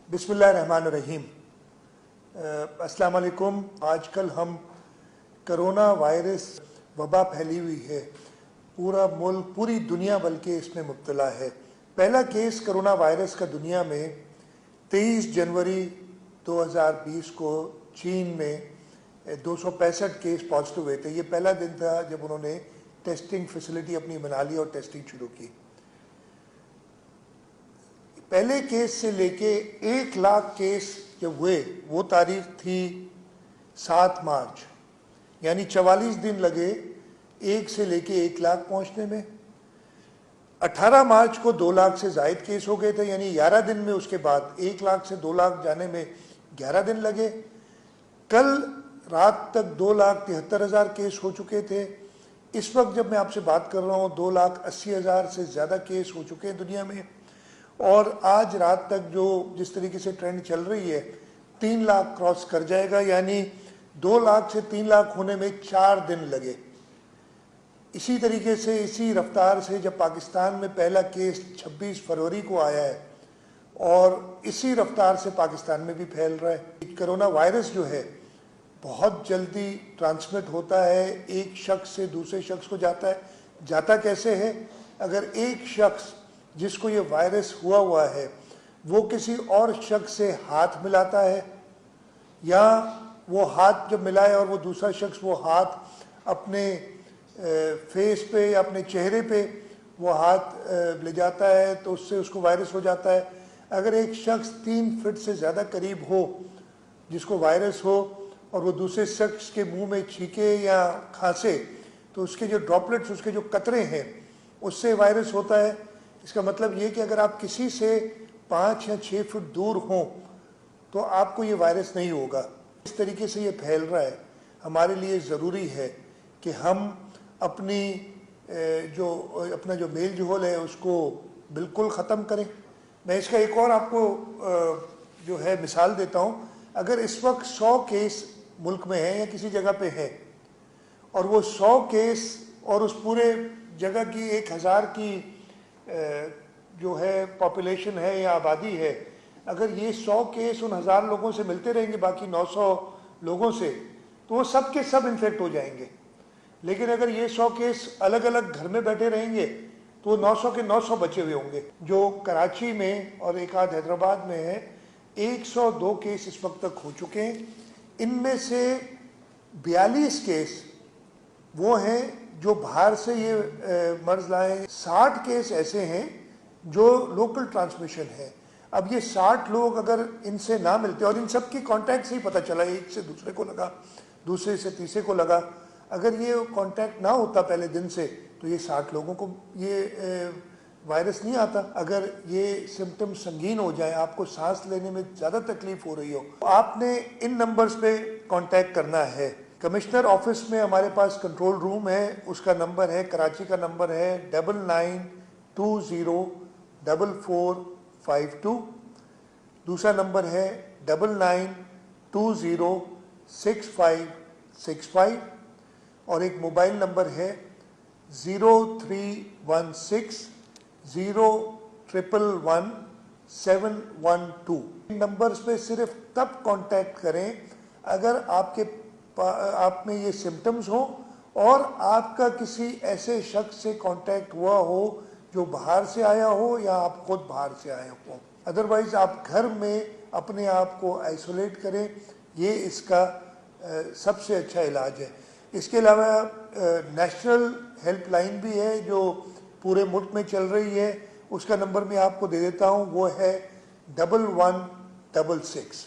बिस्मिल्लाहिर्रहमानिर्रहीम। अस्सलाम वालेकुम। आजकल हम कोरोना वायरस वबा फैली हुई है, पूरा मुल्क पूरी दुनिया बल्कि इसमें मुब्तला है। पहला केस कोरोना वायरस का दुनिया में 23 जनवरी 2020 को चीन में 265 केस पॉजिटिव हुए थे। ये पहला दिन था जब उन्होंने टेस्टिंग फैसिलिटी अपनी बना ली और टेस्टिंग शुरू की। पहले केस से लेके 1 लाख केस जब हुए वो तारीख थी 7 मार्च, यानी 44 दिन लगे 1 से लेके 1 लाख पहुंचने में। 18 मार्च को 2 लाख से जायद केस हो गए थे, यानी 11 दिन में उसके बाद 1 लाख से 2 लाख जाने में 11 दिन लगे। कल रात तक 2,73,000 केस हो चुके थे। इस वक्त जब मैं आपसे बात कर रहा हूँ 2,80,000 से ज़्यादा केस हो चुके हैं दुनिया में। और आज रात तक जो जिस तरीके से ट्रेंड चल रही है 3 लाख क्रॉस कर जाएगा, यानी 2 लाख से 3 लाख होने में 4 दिन लगे। इसी तरीके से इसी रफ्तार से जब पाकिस्तान में पहला केस 26 फरवरी को आया है और इसी रफ्तार से पाकिस्तान में भी फैल रहा है। कोरोना वायरस जो है बहुत जल्दी ट्रांसमिट होता है, एक शख्स से दूसरे शख्स को जाता है। जाता कैसे है? अगर एक शख्स जिसको ये वायरस हुआ है वो किसी और शख्स से हाथ मिलाता है, या वो हाथ जब मिलाए और वो दूसरा शख्स वो हाथ अपने फेस पे या अपने चेहरे पे वो हाथ ले जाता है तो उससे उसको वायरस हो जाता है। अगर एक शख्स 3 फीट से ज़्यादा करीब हो जिसको वायरस हो और वो दूसरे शख्स के मुंह में छींके या खांसे तो उसके जो ड्रॉपलेट्स, उसके जो कतरे हैं, उससे वायरस होता है। इसका मतलब ये कि अगर आप किसी से 5 या 6 फुट दूर हों तो आपको ये वायरस नहीं होगा। इस तरीके से ये फैल रहा है। हमारे लिए ज़रूरी है कि हम अपना जो मेल जोल है उसको बिल्कुल ख़त्म करें। मैं इसका एक और आपको जो है मिसाल देता हूँ। अगर इस वक्त 100 केस मुल्क में हैं या किसी जगह पे है और वो 100 केस और उस पूरे जगह की 1000 की जो है पॉपुलेशन है या आबादी है, अगर ये 100 केस उन 1000 लोगों से मिलते रहेंगे बाकी 900 लोगों से, तो वो सब के सब इन्फेक्ट हो जाएंगे। लेकिन अगर ये 100 केस अलग अलग घर में बैठे रहेंगे तो वो 900 के 900 बचे हुए होंगे। जो कराची में और एक आध हैदराबाद में है, 102 केस इस वक्त तक हो चुके हैं। इनमें से 42 केस वो हैं जो बाहर से ये मर्ज लाए। 60 केस ऐसे हैं जो लोकल ट्रांसमिशन है। अब ये 60 लोग अगर इनसे ना मिलते, और इन सब की कॉन्टैक्ट से ही पता चला, एक से दूसरे को लगा, दूसरे से तीसरे को लगा, अगर ये कॉन्टैक्ट ना होता पहले दिन से तो ये 60 लोगों को ये वायरस नहीं आता। अगर ये सिम्टम संगीन हो जाए, आपको सांस लेने में ज़्यादा तकलीफ हो रही हो, तो आपने इन नंबर्स पे कॉन्टैक्ट करना है। कमिश्नर ऑफिस में हमारे पास कंट्रोल रूम है, उसका नंबर है, कराची का नंबर है 99204452। दूसरा नंबर है 99206565, और एक मोबाइल नंबर है 0316011712। इन नंबर्स पे सिर्फ तब कांटेक्ट करें अगर आप में ये सिम्टम्स हो और आपका किसी ऐसे शख्स से कांटेक्ट हुआ हो जो बाहर से आया हो या आप खुद बाहर से आए हो। अदरवाइज आप घर में अपने आप को आइसोलेट करें, ये इसका सबसे अच्छा इलाज है। इसके अलावा नेशनल हेल्पलाइन भी है जो पूरे मुल्क में चल रही है, उसका नंबर मैं आपको दे देता हूँ, वो है 1166।